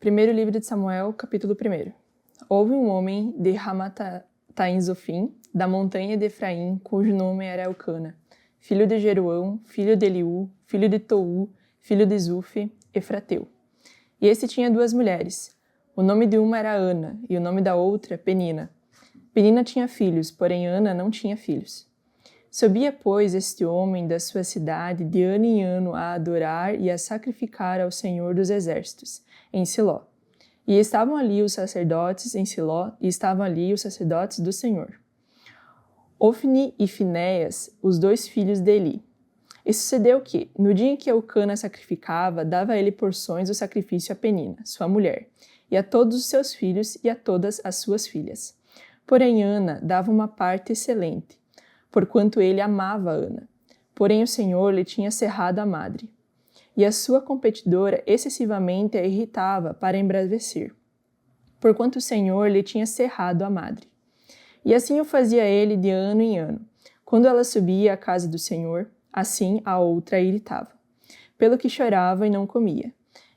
Primeiro livro de Samuel, capítulo 1. Houve um homem de Ramataim-Zofim, da montanha de Efraim, cujo nome era Elcana, filho de Jeroão, filho de Eliú, filho de Tou, filho de Zufi, Efrateu. E este tinha 2 mulheres. O nome de uma era Ana, e o nome da outra, Penina. Penina tinha filhos, porém Ana não tinha filhos. Subia, pois, este homem da sua cidade de ano em ano a adorar e a sacrificar ao Senhor dos Exércitos, em Siló. E estavam ali os sacerdotes em Siló, e estavam ali os sacerdotes do Senhor. Ofni e Finéias, os 2 filhos de Eli. E sucedeu que, no dia em que Elcana sacrificava, dava ele porções do sacrifício a Penina, sua mulher, e a todos os seus filhos e a todas as suas filhas. Porém Ana dava uma parte excelente, porquanto ele amava Ana. Porém o Senhor lhe tinha cerrado a madre. E a sua competidora excessivamente a irritava para embravecer, porquanto o Senhor lhe tinha cerrado a madre. E assim o fazia ele de ano em ano. Quando ela subia à casa do Senhor, assim a outra a irritava, pelo que chorava e não comia.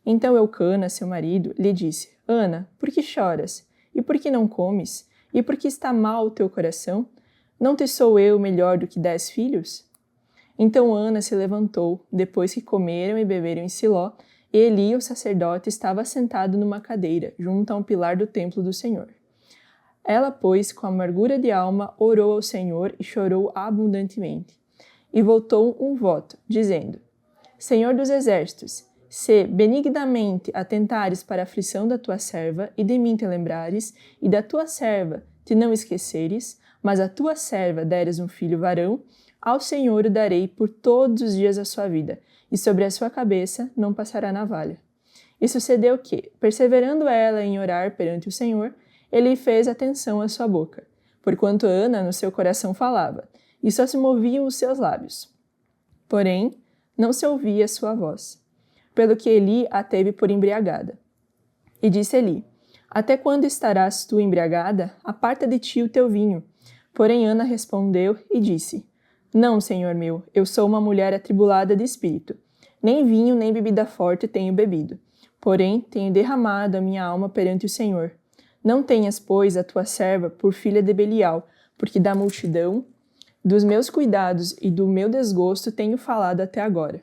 Então Elcana, seu marido, lhe disse: Ana, por que choras? E por que não comes? E por que está mal o teu coração? Não te sou eu melhor do que 10 filhos? Então Ana se levantou, depois que comeram e beberam em Siló, e Eli, o sacerdote, estava sentado numa cadeira, junto a um pilar do templo do Senhor. Ela, pois, com amargura de alma, orou ao Senhor e chorou abundantemente. E voltou um voto, dizendo: Senhor dos exércitos, se benignamente atentares para a aflição da tua serva, e de mim te lembrares, e da tua serva te não esqueceres, mas a tua serva deres um filho varão, ao Senhor o darei por todos os dias da sua vida, e sobre a sua cabeça não passará navalha. E sucedeu que, perseverando ela em orar perante o Senhor, ele fez atenção à sua boca, porquanto Ana no seu coração falava, e só se moviam os seus lábios. Porém, não se ouvia a sua voz, pelo que Eli a teve por embriagada. E disse Eli: Até quando estarás tu embriagada? Aparta de ti o teu vinho. Porém Ana respondeu e disse: Não, senhor meu, eu sou uma mulher atribulada de espírito. Nem vinho nem bebida forte tenho bebido. Porém tenho derramado a minha alma perante o Senhor. Não tenhas, pois, a tua serva por filha de Belial, porque da multidão dos meus cuidados e do meu desgosto tenho falado até agora.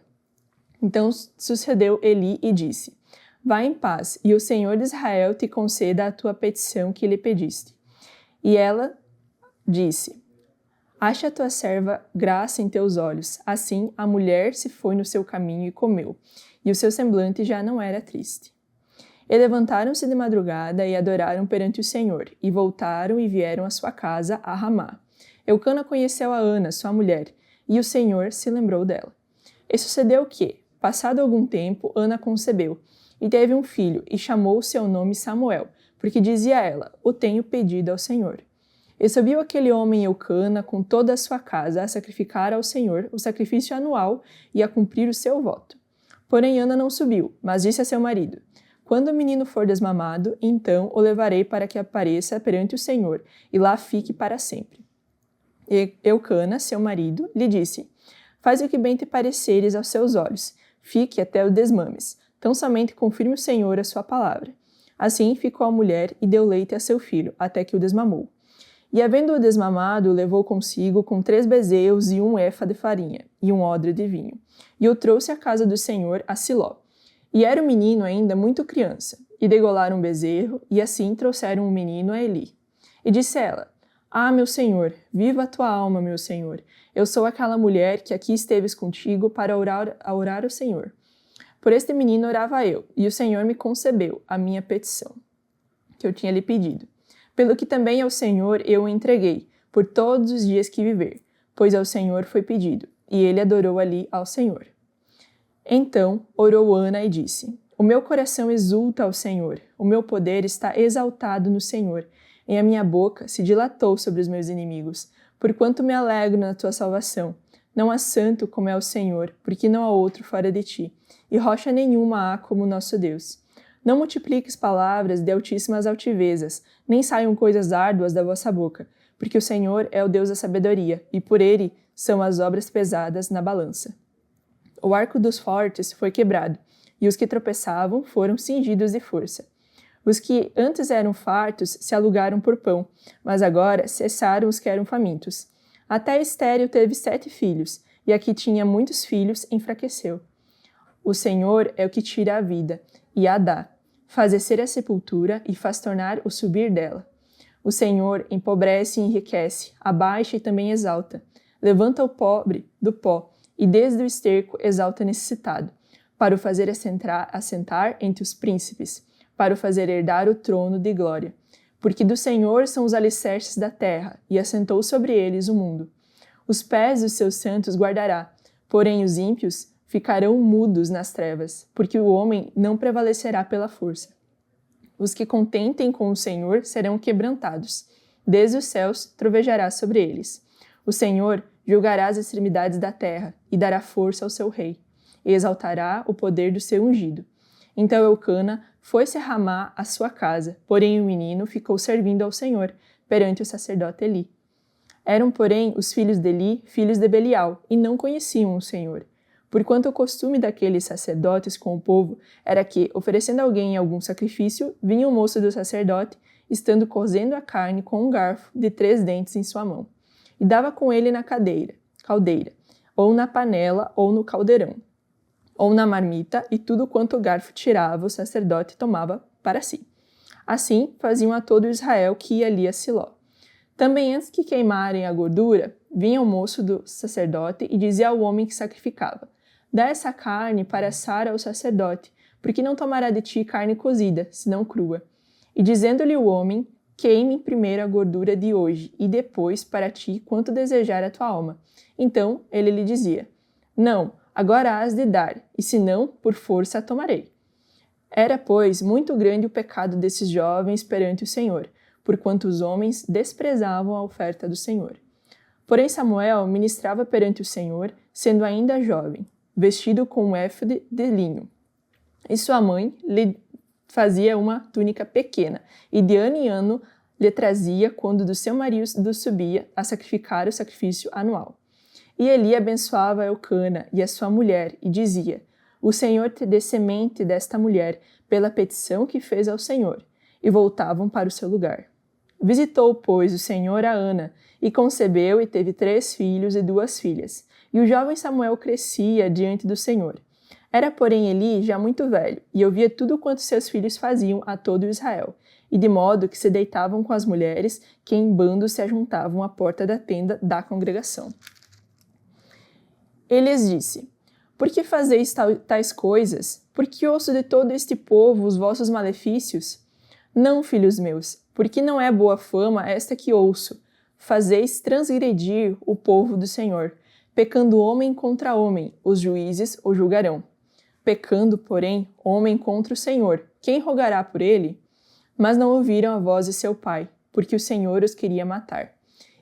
Então sucedeu Eli e disse: Vá em paz, e o Senhor de Israel te conceda a tua petição que lhe pediste. E ela disse: Acha a tua serva graça em teus olhos. Assim a mulher se foi no seu caminho e comeu, e o seu semblante já não era triste. E levantaram-se de madrugada e adoraram perante o Senhor, e voltaram e vieram à sua casa a Ramá. Elcana conheceu a Ana, sua mulher, e o Senhor se lembrou dela. E sucedeu que, passado algum tempo, Ana concebeu, e teve um filho, e chamou o seu nome Samuel, porque dizia ela: O tenho pedido ao Senhor. E subiu aquele homem Elcana com toda a sua casa a sacrificar ao Senhor o sacrifício anual e a cumprir o seu voto. Porém Ana não subiu, mas disse a seu marido: Quando o menino for desmamado, então o levarei para que apareça perante o Senhor, e lá fique para sempre. E Elcana, seu marido, lhe disse: Faz o que bem te pareceres aos seus olhos, fique até o desmames, tão somente confirme o Senhor a sua palavra. Assim ficou a mulher e deu leite a seu filho, até que o desmamou. E havendo-o desmamado, o levou consigo com 3 bezerros e 1 efa de farinha, e 1 odre de vinho. E o trouxe à casa do Senhor, a Siló. E era o menino ainda muito criança. E degolaram um bezerro, e assim trouxeram o menino a Eli. E disse ela: Ah, meu senhor, viva a tua alma, meu senhor. Eu sou aquela mulher que aqui esteves contigo para orar ao Senhor. Por este menino orava eu, e o Senhor me concebeu a minha petição, que eu tinha lhe pedido. Pelo que também ao Senhor eu o entreguei, por todos os dias que viver, pois ao Senhor foi pedido, e ele adorou ali ao Senhor. Então orou Ana e disse: O meu coração exulta ao Senhor, o meu poder está exaltado no Senhor, e a minha boca se dilatou sobre os meus inimigos, porquanto me alegro na tua salvação. Não há santo como é o Senhor, porque não há outro fora de ti, e rocha nenhuma há como nosso Deus. Não multipliques palavras de altíssimas altivezas, nem saiam coisas árduas da vossa boca, porque o Senhor é o Deus da sabedoria, e por ele são as obras pesadas na balança. O arco dos fortes foi quebrado, e os que tropeçavam foram cingidos de força. Os que antes eram fartos se alugaram por pão, mas agora cessaram os que eram famintos. Até Estéril teve 7 filhos, e a que tinha muitos filhos enfraqueceu. O Senhor é o que tira a vida, e a dá, faz descer a sepultura e faz tornar o subir dela. O Senhor empobrece e enriquece, abaixa e também exalta. Levanta o pobre do pó, e desde o esterco exalta o necessitado, para o fazer assentar entre os príncipes, para o fazer herdar o trono de glória. Porque do Senhor são os alicerces da terra, e assentou sobre eles o mundo. Os pés dos seus santos guardará, porém os ímpios ficarão mudos nas trevas, porque o homem não prevalecerá pela força. Os que contentem com o Senhor serão quebrantados. Desde os céus trovejará sobre eles. O Senhor julgará as extremidades da terra e dará força ao seu rei, e exaltará o poder do seu ungido. Então Eucana foi-se a Ramá à sua casa, porém o menino ficou servindo ao Senhor perante o sacerdote Eli. Eram, porém, os filhos de Eli, filhos de Belial, e não conheciam o Senhor. Porquanto o costume daqueles sacerdotes com o povo era que, oferecendo a alguém algum sacrifício, vinha o moço do sacerdote, estando cozendo a carne com um garfo de 3 dentes em sua mão, e dava com ele na caldeira, ou na panela, ou no caldeirão, ou na marmita, e tudo quanto o garfo tirava, o sacerdote tomava para si. Assim faziam a todo Israel que ia ali a Siló. Também antes que queimarem a gordura, vinha o moço do sacerdote e dizia ao homem que sacrificava: dá essa carne para assar ao sacerdote, porque não tomará de ti carne cozida, senão crua. E dizendo-lhe o homem: queime primeiro a gordura de hoje, e depois para ti quanto desejar a tua alma. Então ele lhe dizia: não, agora hás de dar, e se não, por força a tomarei. Era, pois, muito grande o pecado desses jovens perante o Senhor, porquanto os homens desprezavam a oferta do Senhor. Porém Samuel ministrava perante o Senhor, sendo ainda jovem, vestido com um éfode de linho. E sua mãe lhe fazia uma túnica pequena, e de ano em ano lhe trazia quando do seu marido subia a sacrificar o sacrifício anual. E Eli abençoava Eucana e a sua mulher, e dizia: o Senhor te dê semente desta mulher, pela petição que fez ao Senhor. E voltavam para o seu lugar. Visitou, pois, o Senhor a Ana, e concebeu e teve 3 filhos e 2 filhas. E o jovem Samuel crescia diante do Senhor. Era, porém, Eli já muito velho, e ouvia tudo quanto seus filhos faziam a todo Israel, e de modo que se deitavam com as mulheres, que em bando se ajuntavam à porta da tenda da congregação. Ele lhes disse: por que fazeis tais coisas? Por que ouço de todo este povo os vossos malefícios? Não, filhos meus, porque não é boa fama esta que ouço. Fazeis transgredir o povo do Senhor. Pecando homem contra homem, os juízes o julgarão. Pecando, porém, homem contra o Senhor, quem rogará por ele? Mas não ouviram a voz de seu pai, porque o Senhor os queria matar.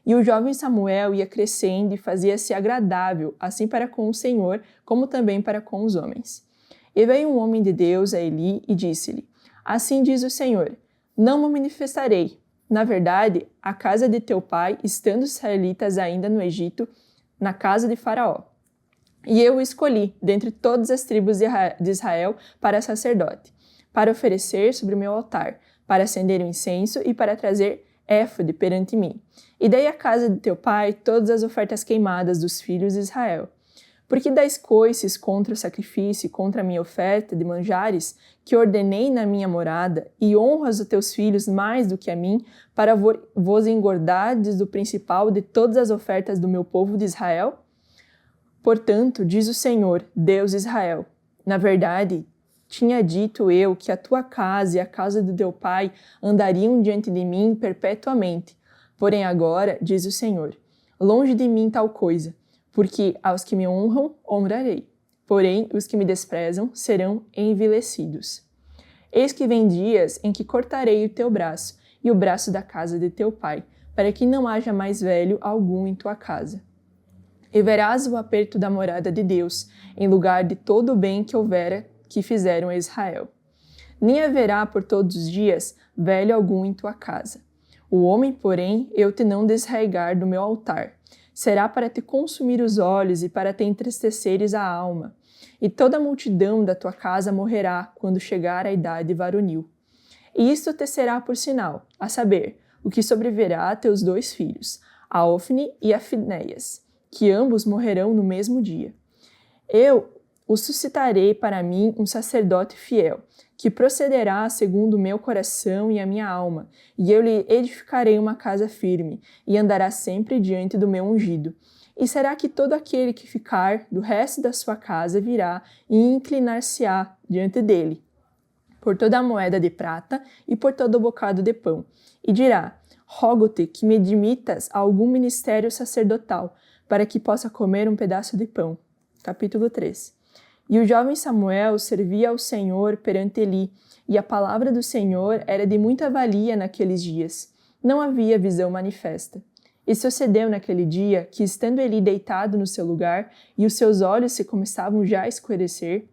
E o jovem Samuel ia crescendo e fazia-se agradável, assim para com o Senhor, como também para com os homens. E veio um homem de Deus a Eli e disse-lhe: assim diz o Senhor, não me manifestarei. Na verdade, a casa de teu pai, estando os israelitas ainda no Egito, na casa de Faraó. E eu o escolhi, dentre todas as tribos de Israel, para sacerdote, para oferecer sobre o meu altar, para acender o incenso e para trazer éfode perante mim. E dei à casa de teu pai todas as ofertas queimadas dos filhos de Israel. Porque dais coices contra o sacrifício e contra a minha oferta de manjares, que ordenei na minha morada, e honras os teus filhos mais do que a mim, para vos engordardes do principal de todas as ofertas do meu povo de Israel? Portanto, diz o Senhor, Deus de Israel, na verdade, tinha dito eu que a tua casa e a casa do teu pai andariam diante de mim perpetuamente. Porém agora, diz o Senhor, longe de mim tal coisa, porque aos que me honram, honrarei. Porém, os que me desprezam serão envilecidos. Eis que vem dias em que cortarei o teu braço e o braço da casa de teu pai, para que não haja mais velho algum em tua casa. E verás o aperto da morada de Deus, em lugar de todo o bem que houvera que fizeram a Israel. Nem haverá por todos os dias velho algum em tua casa. O homem, porém, eu te não desarraigar do meu altar. Será para te consumir os olhos e para te entristeceres a alma. e toda a multidão da tua casa morrerá quando chegar a idade varonil. E isto te será por sinal, a saber, o que sobrevirá a teus 2 filhos, a Ofni e a Finéias, que ambos morrerão no mesmo dia. Eu os suscitarei para mim um sacerdote fiel, que procederá segundo o meu coração e a minha alma, e eu lhe edificarei uma casa firme, e andará sempre diante do meu ungido. E será que todo aquele que ficar do resto da sua casa virá e inclinar-se-á diante dele, por toda a moeda de prata e por todo o bocado de pão, e dirá: rogo-te que me admitas a algum ministério sacerdotal, para que possa comer um pedaço de pão. Capítulo 3. E o jovem Samuel servia ao Senhor perante Eli, e a palavra do Senhor era de muita valia naqueles dias. Não havia visão manifesta. E sucedeu naquele dia que, estando Eli deitado no seu lugar, e os seus olhos se começavam já a escurecer,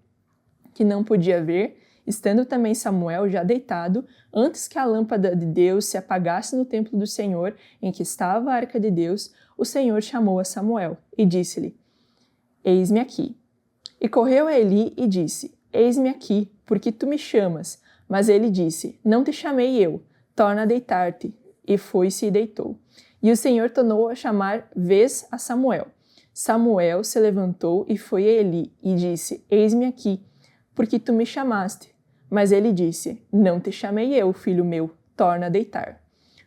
que não podia ver, estando também Samuel já deitado, antes que a lâmpada de Deus se apagasse no templo do Senhor, em que estava a arca de Deus, o Senhor chamou a Samuel e disse-lhe: Eis-me aqui. E correu a Eli e disse: Eis-me aqui, porque tu me chamas. Mas ele disse: Não te chamei eu, torna a deitar-te. E foi-se e deitou. E o Senhor tornou a chamar vez a Samuel. Samuel se levantou e foi a Eli e disse: Eis-me aqui, porque tu me chamaste. Mas ele disse: Não te chamei eu, filho meu, torna a deitar.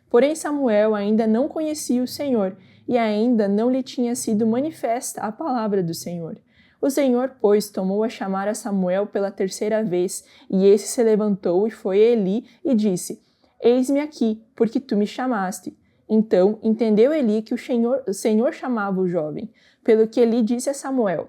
Porém Samuel ainda não conhecia o Senhor, e ainda não lhe tinha sido manifesta a palavra do Senhor. O Senhor, pois, tomou a chamar a Samuel pela 3ª vez, e esse se levantou e foi a Eli e disse: Eis-me aqui, porque tu me chamaste. Então entendeu Eli que o Senhor chamava o jovem, pelo que Eli disse a Samuel: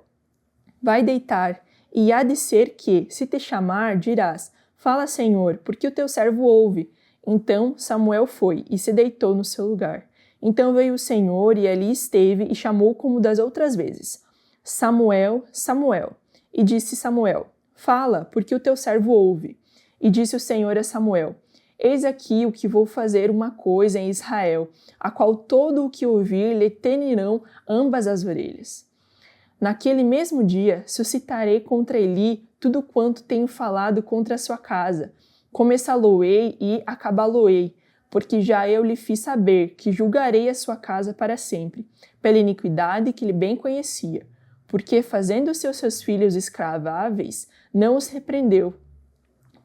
Vai deitar, e há de ser que, se te chamar, dirás: Fala, Senhor, porque o teu servo ouve. Então Samuel foi e se deitou no seu lugar. Então veio o Senhor e ali esteve e chamou como das outras vezes: Samuel, Samuel. E disse Samuel: Fala, porque o teu servo ouve. E disse o Senhor a Samuel: Eis aqui o que vou fazer uma coisa em Israel, a qual todo o que ouvir lhe tenirão ambas as orelhas. Naquele mesmo dia suscitarei contra Eli tudo quanto tenho falado contra a sua casa. Começá-lo-ei e acabá-lo-ei, porque já eu lhe fiz saber que julgarei a sua casa para sempre, pela iniquidade que lhe bem conhecia, porque fazendo-se os seus filhos escraváveis, não os repreendeu.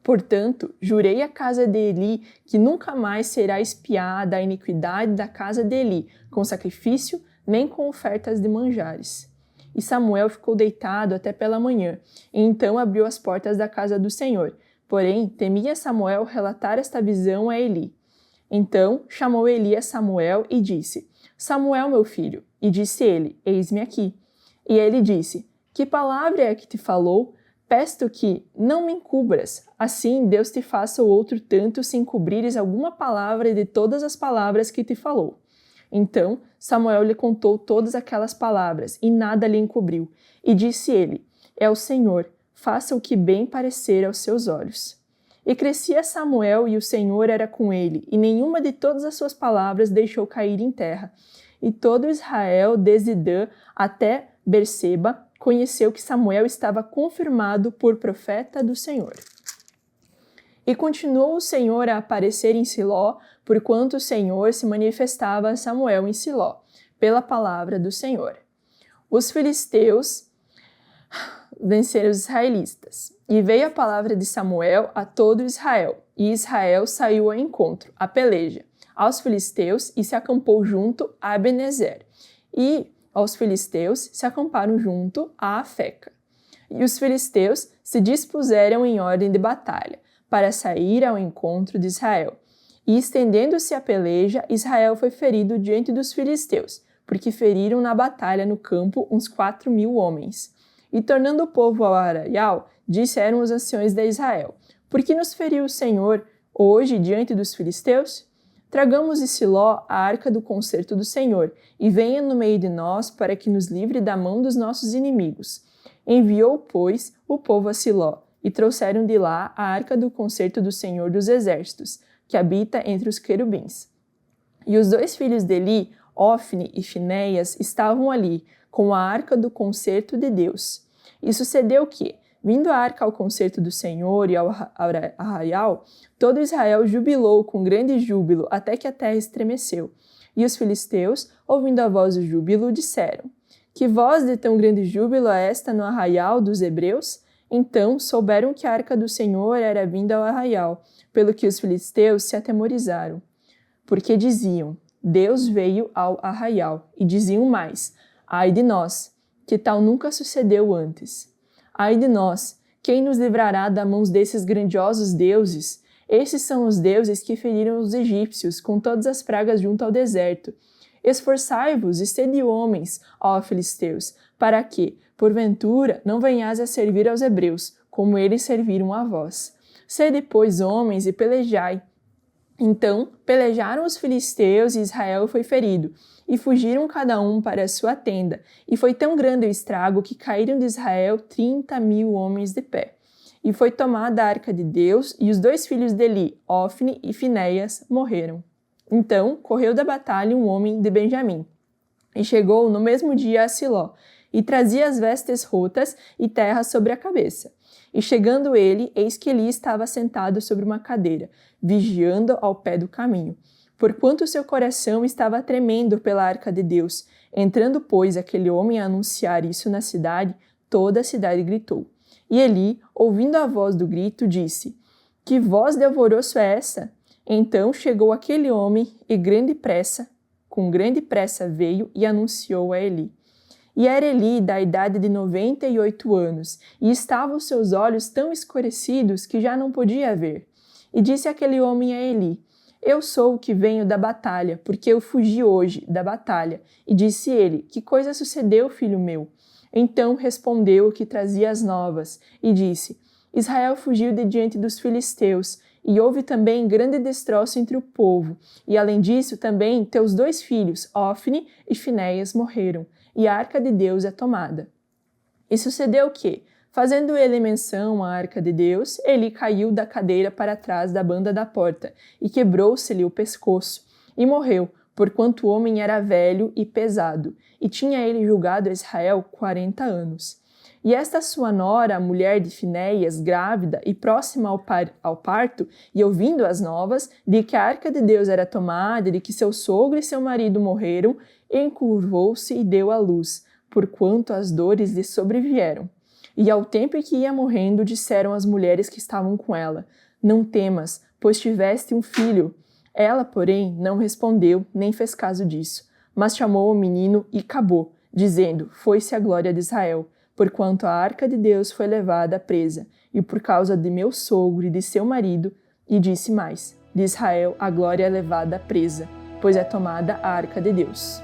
Portanto, jurei à casa de Eli que nunca mais será espiada a iniquidade da casa de Eli, com sacrifício, nem com ofertas de manjares. E Samuel ficou deitado até pela manhã, e então abriu as portas da casa do Senhor. Porém, temia Samuel relatar esta visão a Eli. Então chamou Eli a Samuel e disse: Samuel, meu filho. E disse ele: Eis-me aqui. E ele disse: Que palavra é que te falou? Peço que não me encubras, assim Deus te faça o outro tanto se encobrires alguma palavra de todas as palavras que te falou. Então Samuel lhe contou todas aquelas palavras, e nada lhe encobriu. E disse ele: É o Senhor, faça o que bem parecer aos seus olhos. E crescia Samuel, e o Senhor era com ele, e nenhuma de todas as suas palavras deixou cair em terra. E todo Israel, desde Dan até Berseba, conheceu que Samuel estava confirmado por profeta do Senhor. E continuou o Senhor a aparecer em Siló, porquanto o Senhor se manifestava a Samuel em Siló, pela palavra do Senhor. Os filisteus venceram os israelitas. E veio a palavra de Samuel a todo Israel, e Israel saiu ao encontro, a peleja, aos filisteus, e se acampou junto a Ebenezer. E aos filisteus se acamparam junto a Afeca. E os filisteus se dispuseram em ordem de batalha, para sair ao encontro de Israel. E estendendo-se a peleja, Israel foi ferido diante dos filisteus, porque feriram na batalha no campo uns 4.000 homens. E tornando o povo ao arraial, disseram os anciões de Israel: Por que nos feriu o Senhor hoje diante dos filisteus? Tragamos de Siló a arca do concerto do Senhor, e venha no meio de nós para que nos livre da mão dos nossos inimigos. Enviou, pois, o povo a Siló, e trouxeram de lá a arca do concerto do Senhor dos Exércitos, que habita entre os querubins. E os 2 filhos de Eli, Ofni e Finéias, estavam ali, com a arca do concerto de Deus. E sucedeu que, vindo a arca ao concerto do Senhor e ao arraial, todo Israel jubilou com grande júbilo, até que a terra estremeceu. E os filisteus, ouvindo a voz do júbilo, disseram: Que voz de tão grande júbilo é esta no arraial dos hebreus? Então souberam que a arca do Senhor era vinda ao arraial, pelo que os filisteus se atemorizaram. Porque diziam: Deus veio ao arraial. E diziam mais: Ai de nós, que tal nunca sucedeu antes. Ai de nós, quem nos livrará das mãos desses grandiosos deuses? Esses são os deuses que feriram os egípcios com todas as pragas junto ao deserto. Esforçai-vos e sede homens, ó filisteus, para que, porventura, não venhais a servir aos hebreus, como eles serviram a vós. Sede, pois, homens e pelejai. Então pelejaram os filisteus e Israel foi ferido, e fugiram cada um para a sua tenda, e foi tão grande o estrago que caíram de Israel 30.000 homens de pé. E foi tomada a arca de Deus, e os 2 filhos de Eli, Ofni e Finéias, morreram. Então correu da batalha um homem de Benjamim, e chegou no mesmo dia a Siló, e trazia as vestes rotas e terra sobre a cabeça. E chegando ele, eis que Eli estava sentado sobre uma cadeira, vigiando ao pé do caminho, porquanto seu coração estava tremendo pela arca de Deus. Entrando, pois, aquele homem a anunciar isso na cidade, toda a cidade gritou. E Eli, ouvindo a voz do grito, disse: Que voz de alvoroço é essa? Então chegou aquele homem e com grande pressa veio e anunciou a Eli. E era Eli da idade de 98 anos, e estavam os seus olhos tão escurecidos que já não podia ver. E disse aquele homem a Eli: Eu sou o que venho da batalha, porque eu fugi hoje da batalha. E disse ele: Que coisa sucedeu, filho meu? Então respondeu o que trazia as novas, e disse: Israel fugiu de diante dos filisteus, e houve também grande destroço entre o povo. E além disso, também teus 2 filhos, Ofni e Finéias, morreram, e a arca de Deus é tomada. E sucedeu que, fazendo ele menção à arca de Deus, Eli caiu da cadeira para trás da banda da porta, e quebrou-se-lhe o pescoço, e morreu, porquanto o homem era velho e pesado, e tinha ele julgado Israel 40 anos. E esta sua nora, a mulher de Finéias, grávida e próxima ao parto, e ouvindo as novas de que a arca de Deus era tomada, de que seu sogro e seu marido morreram, encurvou-se e deu à luz, porquanto as dores lhe sobrevieram. E ao tempo em que ia morrendo, disseram as mulheres que estavam com ela: Não temas, pois tiveste um filho. Ela, porém, não respondeu, nem fez caso disso, mas chamou o menino e acabou, dizendo: Foi-se a glória de Israel, porquanto a arca de Deus foi levada presa, e por causa de meu sogro e de seu marido, e disse mais: De Israel a glória é levada presa, pois é tomada a arca de Deus.